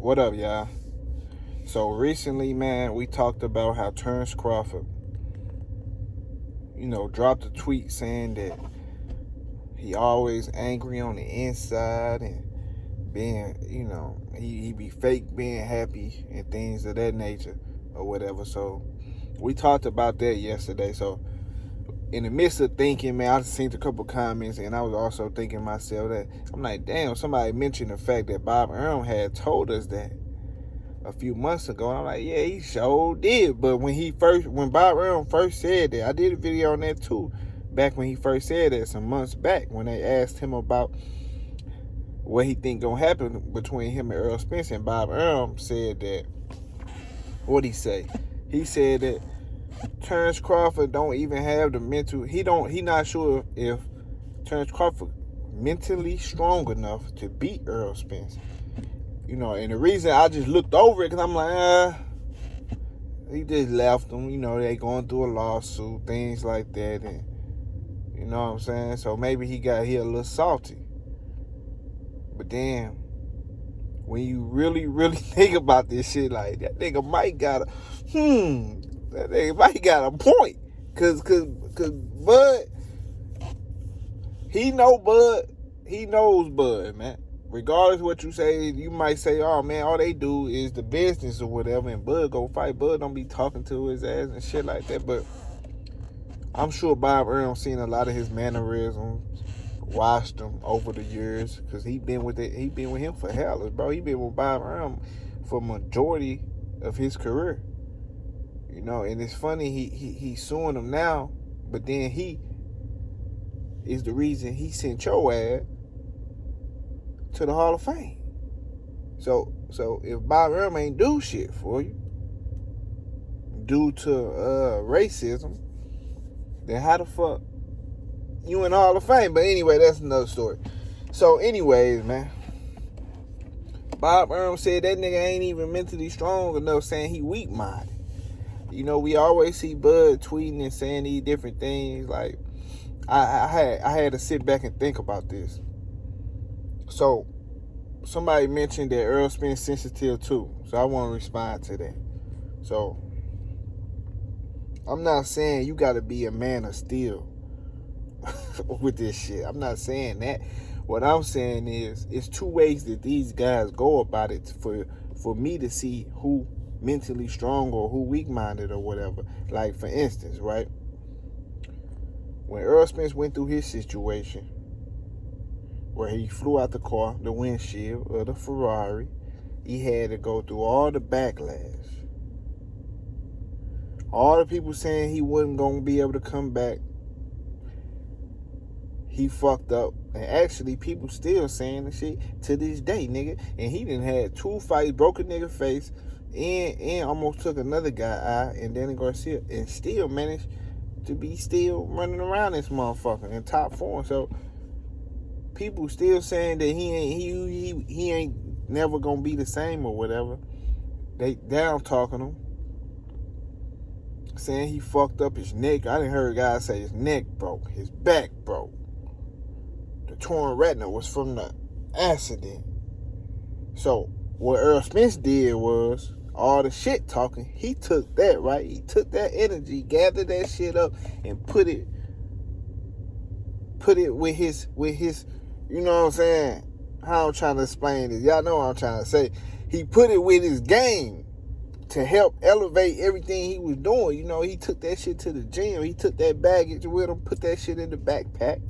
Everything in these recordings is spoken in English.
What up, y'all? So recently, man, we talked about how Terence Crawford, dropped a tweet saying that he always angry on the inside and being, he be fake being happy and things of that nature or whatever. So we talked about that yesterday. So in the midst of thinking, man, I just seen a couple comments and I was also thinking myself that I'm like, damn, somebody mentioned the fact that Bob Arum had told us that a few months ago. And I'm like, yeah, he sure did. But when Bob Arum first said that, I did a video on that too, back when he first said that some months back, when they asked him about what he think gonna happen between him and Errol Spence, and Bob Arum said that, what'd he say? He said that Terence Crawford don't even have the mental, he not sure if Terence Crawford mentally strong enough to beat Errol Spence. And the reason I just looked over it, because I'm like, he just left them. They going through a lawsuit, things like that. And you know what I'm saying? So maybe he got here a little salty. But then, when you really, really think about this shit, like, that nigga might got a point. Cause Bud, he knows Bud, man. Regardless of what you say, you might say, oh man, all they do is the business or whatever, and Bud go fight. Bud don't be talking to his ass and shit like that. But I'm sure Bob Arum seen a lot of his mannerisms, watched him over the years, because he been with him for hell, bro. He been with Bob Arum for majority of his career. And it's funny, he's suing him now, but then he is the reason he sent your ass to the Hall of Fame. So if Bob Arum ain't do shit for you due to racism, then how the fuck you in the Hall of Fame? But anyway, that's another story. So anyways, man, Bob Arum said that nigga ain't even mentally strong enough, saying he weak-minded. We always see Bud tweeting and saying these different things. Like, I had to sit back and think about this. So somebody mentioned that Errol Spence sensitive too. So I want to respond to that. So I'm not saying you got to be a man of steel with this shit. I'm not saying that. What I'm saying is, it's two ways that these guys go about it for me to see who mentally strong or who weak-minded or whatever. Like, for instance, right? When Errol Spence went through his situation, where he flew out the car, the windshield of the Ferrari, he had to go through all the backlash. All the people saying he wasn't going to be able to come back. He fucked up. And actually, people still saying the shit to this day, nigga. And he done had 2 fights, broke a nigga face, and almost took another guy out, and Danny Garcia, and still managed to be still running around this motherfucker in top form. So people still saying that he ain't never gonna be the same or whatever. They down talking him, saying he fucked up his neck. I done heard guys say his neck broke, his back broke. The torn retina was from the accident. So what Errol Spence did was, all the shit talking, he took that, right? He took that energy, gathered that shit up, and put it with his, you know what I'm saying? How I'm trying to explain this. Y'all know what I'm trying to say. He put it with his game to help elevate everything he was doing. He took that shit to the gym. He took that baggage with him, put that shit in the backpack.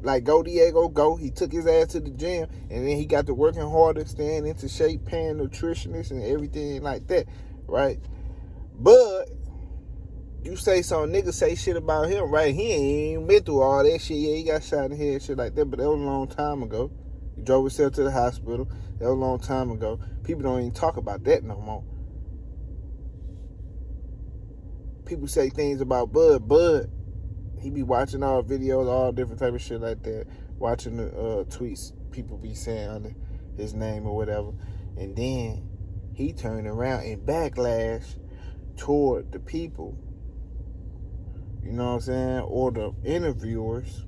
Like, go Diego, go. He took his ass to the gym, and then he got to working harder, staying into shape, paying nutritionists and everything like that, right? But you say some niggas say shit about him, right? He ain't even been through all that shit. Yeah, he got shot in the head, shit like that, but that was a long time ago. He drove himself to the hospital. That was a long time ago. People don't even talk about that no more. People say things about Bud. Bud, he be watching all videos, all different type of shit like that, watching the tweets people be saying under his name or whatever. And then he turned around and backlash toward the people, you know what I'm saying, or the interviewers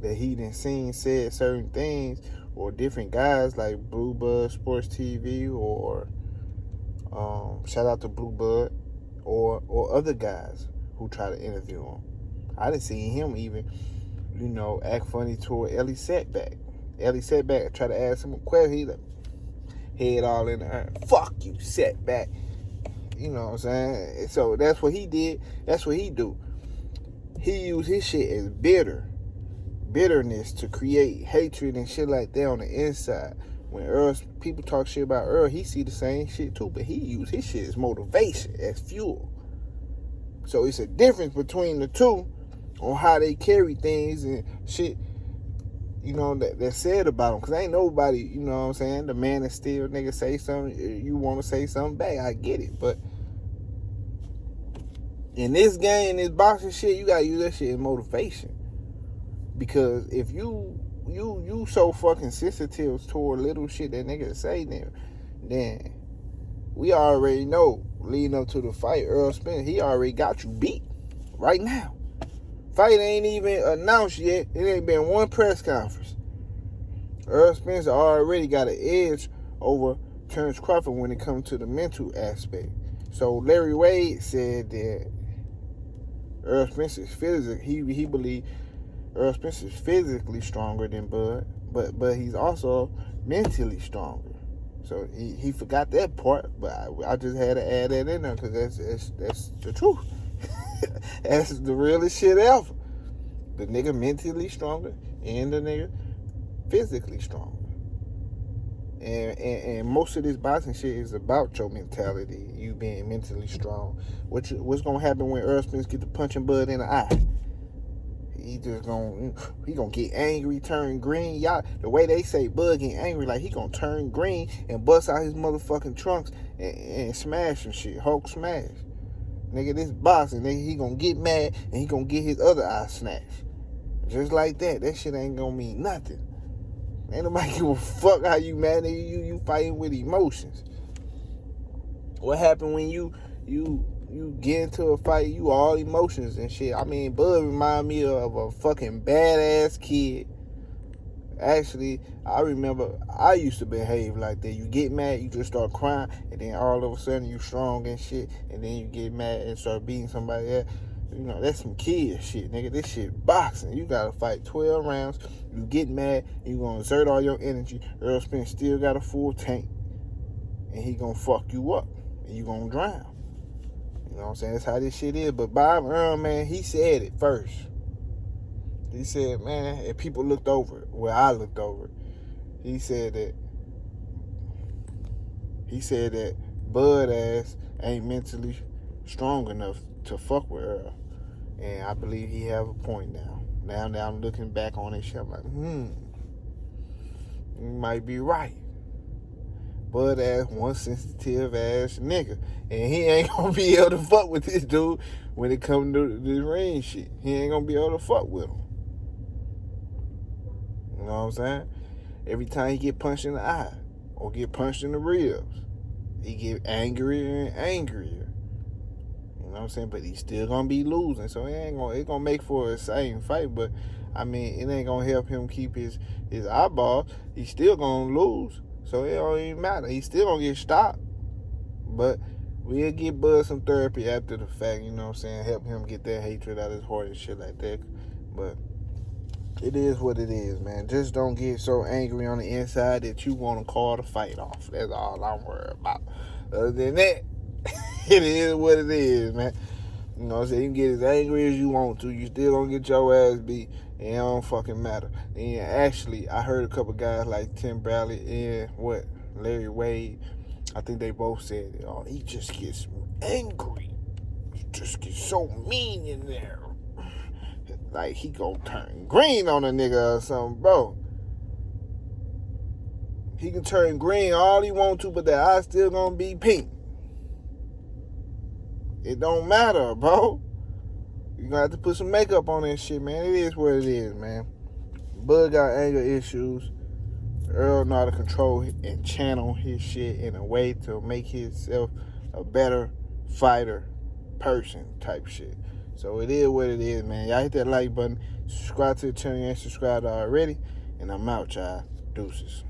that he done seen said certain things or different guys like Blue Bud Sports TV or shout out to Blue Bud or other guys who try to interview him. I didn't see him even, act funny toward Ellie Setback. Ellie Setback tried to ask him a question. He like, head all in the air. Fuck you, Setback. You know what I'm saying? So that's what he did. That's what he do. He used his shit as bitterness to create hatred and shit like that on the inside. When people talk shit about Earl, he see the same shit too, but he used his shit as motivation, as fuel. So it's a difference between the two on how they carry things and shit, that said about them. Because ain't nobody, you know what I'm saying, the man is still, nigga, say something, you want to say something back, I get it. But in this game, this boxing shit, you got to use that shit as motivation. Because if you so fucking sensitive toward little shit that niggas say, then we already know, leading up to the fight, Errol Spence, he already got you beat right now. Fight ain't even announced yet. It ain't been one press conference. Errol Spence already got an edge over Terence Crawford when it comes to the mental aspect. So Larry Wade said that Errol Spence is physically, he believed Errol Spence is physically stronger than Bud, but he's also mentally stronger. So he forgot that part, but I just had to add that in there because that's the truth. That's the realest shit ever. The nigga mentally stronger and the nigga physically stronger. And most of this boxing shit is about your mentality, you being mentally strong. What's gonna happen when Errol Spence get to punching Bud in the eye? He gonna get angry, turn green. Y'all, the way they say Bud getting angry, like he gonna turn green and bust out his motherfucking trunks and smash and shit. Hulk smash. Nigga, this boxing, nigga, he gonna get mad and he gonna get his other eye snatched. Just like that. That shit ain't gonna mean nothing. Ain't nobody give a fuck how you mad, nigga. You fighting with emotions. What happened when you get into a fight, you all emotions and shit. I mean, Bud remind me of a fucking badass kid. Actually, I remember I used to behave like that. You get mad, you just start crying, and then all of a sudden you strong and shit, and then you get mad and start beating somebody else. That's some kid shit, nigga. This shit boxing. You gotta fight 12 rounds. You get mad, you gonna exert all your energy. Errol Spence still got a full tank, and he gonna fuck you up, and you gonna drown. You know what I'm saying? That's how this shit is. But Bob Arum, man, he said it first. He said, man, if people looked over it, well, I looked over it. He said that Bud ass ain't mentally strong enough to fuck with Earl. And I believe he have a point now. Now I'm looking back on this shit, I'm like, you might be right. Bud ass one sensitive ass nigga. And he ain't gonna be able to fuck with this dude when it comes to this ring shit. He ain't gonna be able to fuck with him. You know what I'm saying? Every time he get punched in the eye or get punched in the ribs, he get angrier and angrier. You know what I'm saying? But he's still gonna be losing. So it gonna make for a same fight, but I mean it ain't gonna help him keep his eyeball. He's still gonna lose. So it don't even matter. He's still gonna get stopped. But we'll give Bud some therapy after the fact, you know what I'm saying? Help him get that hatred out of his heart and shit like that. But it is what it is, man. Just don't get so angry on the inside that you want to call the fight off. That's all I'm worried about. Other than that, it is what it is, man. You know what I'm saying? You can get as angry as you want to. You still gonna get your ass beat. And it don't fucking matter. And actually, I heard a couple guys like Tim Bradley and Larry Wade. I think they both said, oh, he just gets angry. He just gets so mean in there. Like he gonna turn green on a nigga or something, bro. He can turn green all he want to, but that eye still gonna be pink. It don't matter, bro. You gonna have to put some makeup on that shit, man. It is what it is, man. Bud got anger issues. Earl know how to control and channel his shit in a way to make himself a better fighter, person type shit. So it is what it is, man. Y'all hit that like button. Subscribe to the channel. You ain't subscribed already. And I'm out, y'all. Deuces.